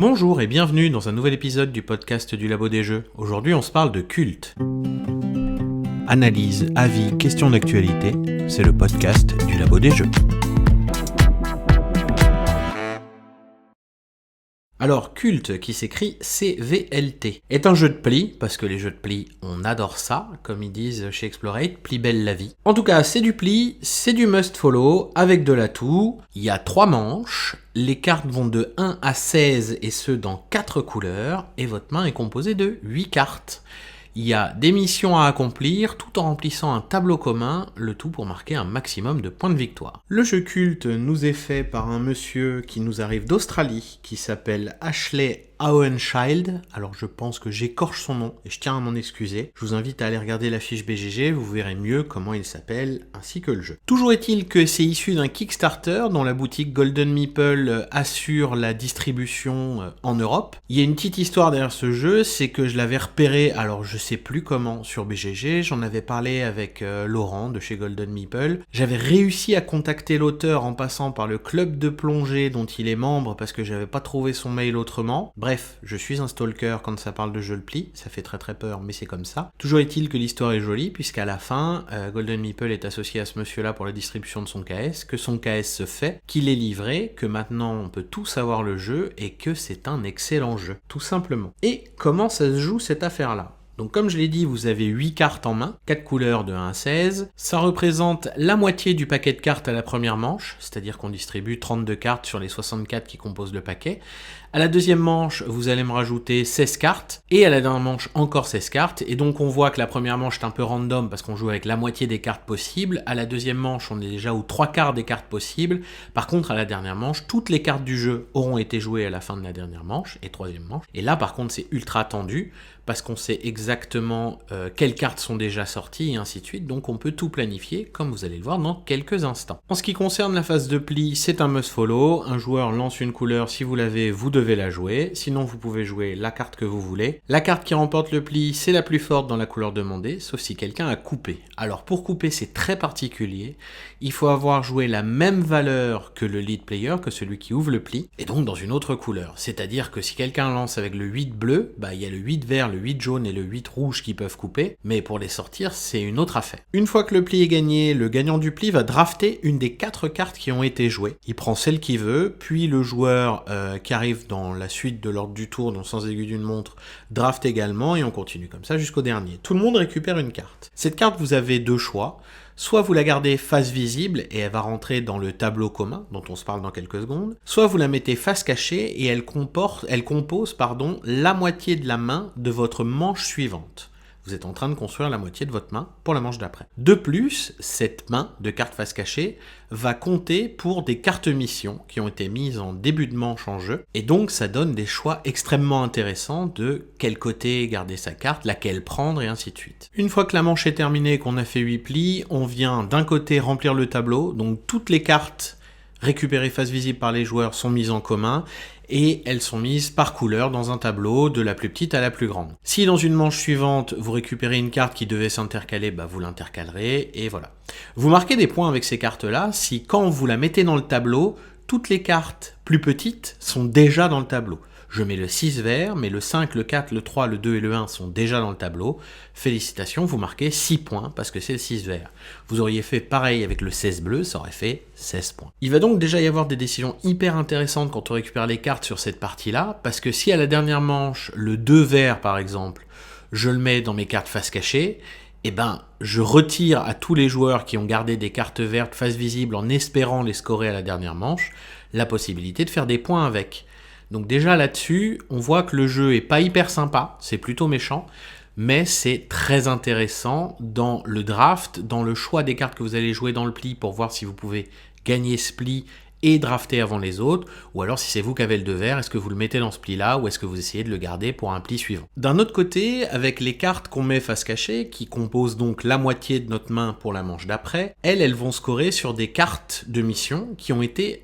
Bonjour et bienvenue dans un nouvel épisode du podcast du Labo des Jeux. Aujourd'hui on se parle de culte. Analyse, avis, questions d'actualité, c'est le podcast du Labo des Jeux. Alors, Culte, qui s'écrit C-V-L-T, est un jeu de pli, parce que les jeux de pli, on adore ça, comme ils disent chez Explorate, pli belle la vie. En tout cas, c'est du pli, c'est du must follow, avec de l'atout, il y a 3 manches, les cartes vont de 1 à 16, et ce dans 4 couleurs, et votre main est composée de 8 cartes. Il y a des missions à accomplir tout en remplissant un tableau commun, le tout pour marquer un maximum de points de victoire. Le jeu Culte nous est fait par un monsieur qui nous arrive d'Australie, qui s'appelle Ashley Auenschild. Alors je pense que j'écorche son nom et je tiens à m'en excuser. Je vous invite à aller regarder la fiche BGG, vous verrez mieux comment il s'appelle ainsi que le jeu. Toujours est-il que c'est issu d'un Kickstarter dont la boutique Golden Meeple assure la distribution en Europe. Il y a une petite histoire derrière ce jeu, c'est que je l'avais repéré, alors je sais plus comment, sur BGG. J'en avais parlé avec Laurent de chez Golden Meeple. J'avais réussi à contacter l'auteur en passant par le club de plongée dont il est membre parce que j'avais pas trouvé son mail autrement. Bref, je suis un stalker quand ça parle de jeu de pli, ça fait très très peur mais c'est comme ça. Toujours est-il que l'histoire est jolie puisqu'à la fin, Golden Meeple est associé à ce monsieur-là pour la distribution de son KS, que son KS se fait, qu'il est livré, que maintenant on peut tous savoir le jeu et que c'est un excellent jeu, tout simplement. Et comment ça se joue cette affaire-là ? Donc comme je l'ai dit, vous avez 8 cartes en main, 4 couleurs de 1 à 16. Ça représente la moitié du paquet de cartes à la première manche, c'est-à-dire qu'on distribue 32 cartes sur les 64 qui composent le paquet. À la deuxième manche, vous allez me rajouter 16 cartes, et à la dernière manche, encore 16 cartes. Et donc on voit que la première manche est un peu random parce qu'on joue avec la moitié des cartes possibles. À la deuxième manche, on est déjà aux 3 quarts des cartes possibles. Par contre, à la dernière manche, toutes les cartes du jeu auront été jouées à la fin de la dernière manche, et troisième manche. Et là, par contre, c'est ultra tendu, parce qu'on sait exactement quelles cartes sont déjà sorties, et ainsi de suite. Donc on peut tout planifier, comme vous allez le voir dans quelques instants. En ce qui concerne la phase de pli, c'est un must follow. Un joueur lance une couleur, si vous l'avez, vous devez la jouer. Sinon, vous pouvez jouer la carte que vous voulez. La carte qui remporte le pli, c'est la plus forte dans la couleur demandée, sauf si quelqu'un a coupé. Alors pour couper, c'est très particulier. Il faut avoir joué la même valeur que le lead player, que celui qui ouvre le pli, et donc dans une autre couleur. C'est-à-dire que si quelqu'un lance avec le 8 bleu, il y a le 8 vert, le 8 jaune et le 8 rouge qui peuvent couper, mais pour les sortir, c'est une autre affaire. Une fois que le pli est gagné, le gagnant du pli va drafter une des 4 cartes qui ont été jouées. Il prend celle qu'il veut, puis le joueur qui arrive dans la suite de l'ordre du tour, donc sans aiguille d'une montre, draft également, et on continue comme ça jusqu'au dernier. Tout le monde récupère une carte. Cette carte, vous avez 2 choix. Soit vous la gardez face visible et elle va rentrer dans le tableau commun, dont on se parle dans quelques secondes, soit vous la mettez face cachée et elle compose la moitié de la main de votre manche suivante. Vous êtes en train de construire la moitié de votre main pour la manche d'après. De plus, cette main de carte face cachée va compter pour des cartes missions qui ont été mises en début de manche en jeu, et donc ça donne des choix extrêmement intéressants de quel côté garder sa carte, laquelle prendre et ainsi de suite. Une fois que la manche est terminée et qu'on a fait 8 plis, on vient d'un côté remplir le tableau, donc toutes les cartes récupérées face visible par les joueurs sont mises en commun, et elles sont mises par couleur dans un tableau de la plus petite à la plus grande. Si dans une manche suivante, vous récupérez une carte qui devait s'intercaler, vous l'intercalerez, et voilà. Vous marquez des points avec ces cartes-là, si quand vous la mettez dans le tableau, toutes les cartes plus petites sont déjà dans le tableau. Je mets le 6 vert, mais le 5, le 4, le 3, le 2 et le 1 sont déjà dans le tableau. Félicitations, vous marquez 6 points parce que c'est le 6 vert. Vous auriez fait pareil avec le 16 bleu, ça aurait fait 16 points. Il va donc déjà y avoir des décisions hyper intéressantes quand on récupère les cartes sur cette partie-là, parce que si à la dernière manche, le 2 vert par exemple, je le mets dans mes cartes face cachée, je retire à tous les joueurs qui ont gardé des cartes vertes face visible en espérant les scorer à la dernière manche, la possibilité de faire des points avec. Donc déjà là-dessus, on voit que le jeu est pas hyper sympa, c'est plutôt méchant, mais c'est très intéressant dans le draft, dans le choix des cartes que vous allez jouer dans le pli pour voir si vous pouvez gagner ce pli et drafter avant les autres, ou alors si c'est vous qui avez le 2 vert, est-ce que vous le mettez dans ce pli-là, ou est-ce que vous essayez de le garder pour un pli suivant. D'un autre côté, avec les cartes qu'on met face cachée, qui composent donc la moitié de notre main pour la manche d'après, elles vont scorer sur des cartes de mission qui ont été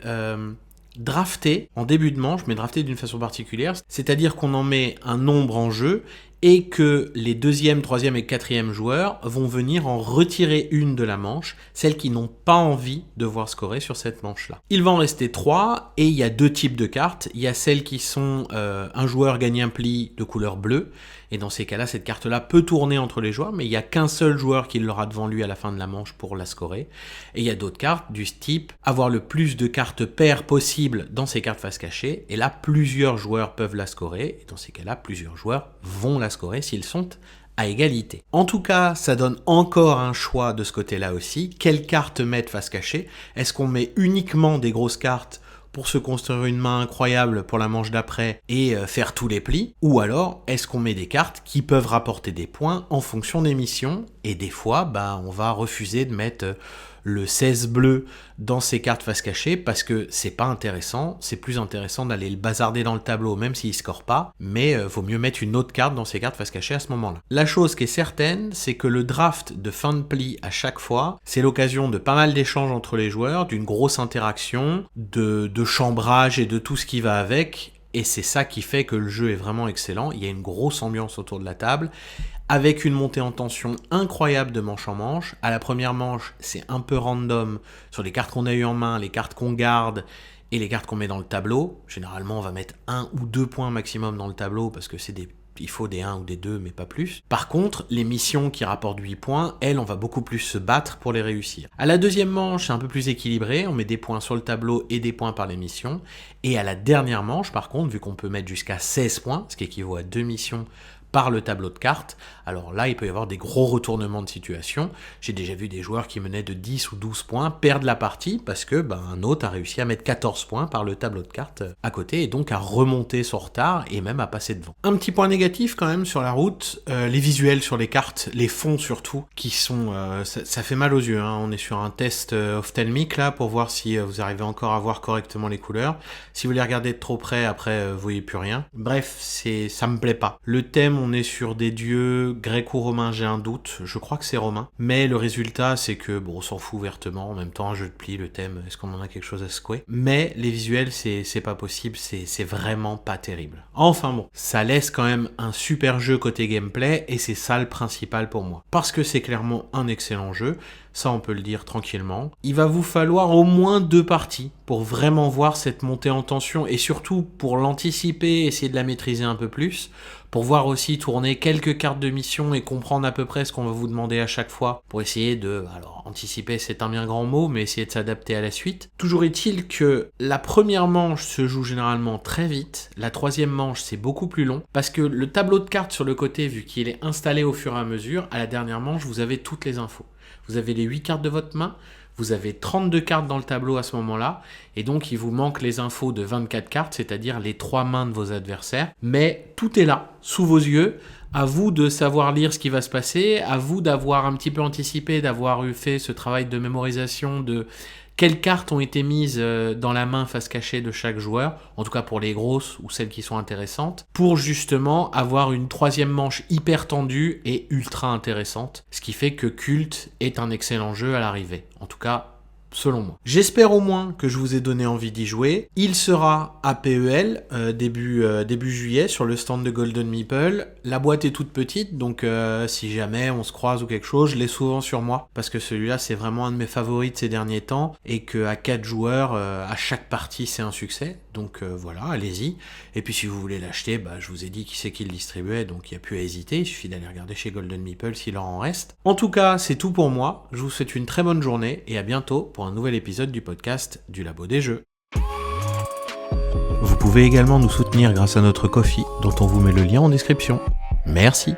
drafté en début de manche, mais drafté d'une façon particulière, c'est-à-dire qu'on en met un nombre en jeu et que les 2e, 3e et 4e joueurs vont venir en retirer une de la manche, celles qui n'ont pas envie de voir scorer sur cette manche-là. Il va en rester 3, et il y a 2 types de cartes. Il y a celles qui sont un joueur gagne un pli de couleur bleue, et dans ces cas-là, cette carte-là peut tourner entre les joueurs, mais il n'y a qu'un seul joueur qui l'aura devant lui à la fin de la manche pour la scorer. Et il y a d'autres cartes du type avoir le plus de cartes paires possible dans ces cartes face cachée, et là, plusieurs joueurs peuvent la scorer, et dans ces cas-là, plusieurs joueurs vont la scorer s'ils sont à égalité. En tout cas, ça donne encore un choix de ce côté-là aussi. Quelles cartes mettre face cachée? Est-ce qu'on met uniquement des grosses cartes pour se construire une main incroyable pour la manche d'après et faire tous les plis? Ou alors, est-ce qu'on met des cartes qui peuvent rapporter des points en fonction des missions? Et des fois, on va refuser de mettre le 16 bleu dans ces cartes face cachée parce que c'est pas intéressant, c'est plus intéressant d'aller le bazarder dans le tableau même s'il score pas, mais vaut mieux mettre une autre carte dans ces cartes face cachée à ce moment-là. La chose qui est certaine, c'est que le draft de fin de pli à chaque fois, c'est l'occasion de pas mal d'échanges entre les joueurs, d'une grosse interaction, de chambrage et de tout ce qui va avec, et c'est ça qui fait que le jeu est vraiment excellent. Il y a une grosse ambiance autour de la table, avec une montée en tension incroyable de manche en manche. À la première manche, c'est un peu random sur les cartes qu'on a eues en main, les cartes qu'on garde et les cartes qu'on met dans le tableau. Généralement, on va mettre 1 ou 2 points maximum dans le tableau parce que il faut des 1 ou des 2, mais pas plus. Par contre, les missions qui rapportent 8 points, elles, on va beaucoup plus se battre pour les réussir. À la deuxième manche, c'est un peu plus équilibré, on met des points sur le tableau et des points par les missions. Et à la dernière manche, par contre, vu qu'on peut mettre jusqu'à 16 points, ce qui équivaut à 2 missions par le tableau de cartes, alors là, il peut y avoir des gros retournements de situation. J'ai déjà vu des joueurs qui menaient de 10 ou 12 points perdre la partie parce que un autre a réussi à mettre 14 points par le tableau de cartes à côté et donc à remonter son retard et même à passer devant. Un petit point négatif quand même sur la route, les visuels sur les cartes, les fonds surtout, qui sont... ça fait mal aux yeux, hein. On est sur un test ophtalmique là pour voir si vous arrivez encore à voir correctement les couleurs. Si vous les regardez de trop près, après vous voyez plus rien. Bref, ça me plaît pas. Le thème, on est sur des dieux grecs ou romains, j'ai un doute, je crois que c'est romain, mais le résultat c'est que, on s'en fout ouvertement, en même temps un jeu de pli, le thème, est-ce qu'on en a quelque chose à secouer? Mais les visuels, c'est pas possible, c'est vraiment pas terrible. Enfin bon, ça laisse quand même un super jeu côté gameplay, et c'est ça le principal pour moi. Parce que c'est clairement un excellent jeu, ça on peut le dire tranquillement. Il va vous falloir au moins 2 parties pour vraiment voir cette montée en tension, et surtout pour l'anticiper, essayer de la maîtriser un peu plus, pour voir aussi tourner quelques cartes de mission et comprendre à peu près ce qu'on va vous demander à chaque fois, pour essayer de, alors anticiper c'est un bien grand mot, mais essayer de s'adapter à la suite. Toujours est-il que la première manche se joue généralement très vite, la troisième manche c'est beaucoup plus long, parce que le tableau de cartes sur le côté, vu qu'il est installé au fur et à mesure, à la dernière manche vous avez toutes les infos. Vous avez les 8 cartes de votre main, vous avez 32 cartes dans le tableau à ce moment-là, et donc il vous manque les infos de 24 cartes, c'est-à-dire les 3 mains de vos adversaires, mais tout est là, sous vos yeux. À vous de savoir lire ce qui va se passer, à vous d'avoir un petit peu anticipé, d'avoir fait ce travail de mémorisation de quelles cartes ont été mises dans la main face cachée de chaque joueur, en tout cas pour les grosses ou celles qui sont intéressantes, pour justement avoir une troisième manche hyper tendue et ultra intéressante, ce qui fait que Cult est un excellent jeu à l'arrivée, en tout cas selon moi. J'espère au moins que je vous ai donné envie d'y jouer. Il sera à PEL début juillet sur le stand de Golden Meeple. La boîte est toute petite, donc si jamais on se croise ou quelque chose, je l'ai souvent sur moi, parce que celui-là c'est vraiment un de mes favoris de ces derniers temps, et qu'à 4 joueurs, à chaque partie c'est un succès, donc voilà, allez-y. Et puis si vous voulez l'acheter, je vous ai dit qui c'est qui le distribuait, donc il n'y a plus à hésiter, il suffit d'aller regarder chez Golden Meeple s'il en reste. En tout cas, c'est tout pour moi, je vous souhaite une très bonne journée, et à bientôt pour un nouvel épisode du podcast du Labo des Jeux. Vous pouvez également nous soutenir grâce à notre Ko-fi, dont on vous met le lien en description. Merci.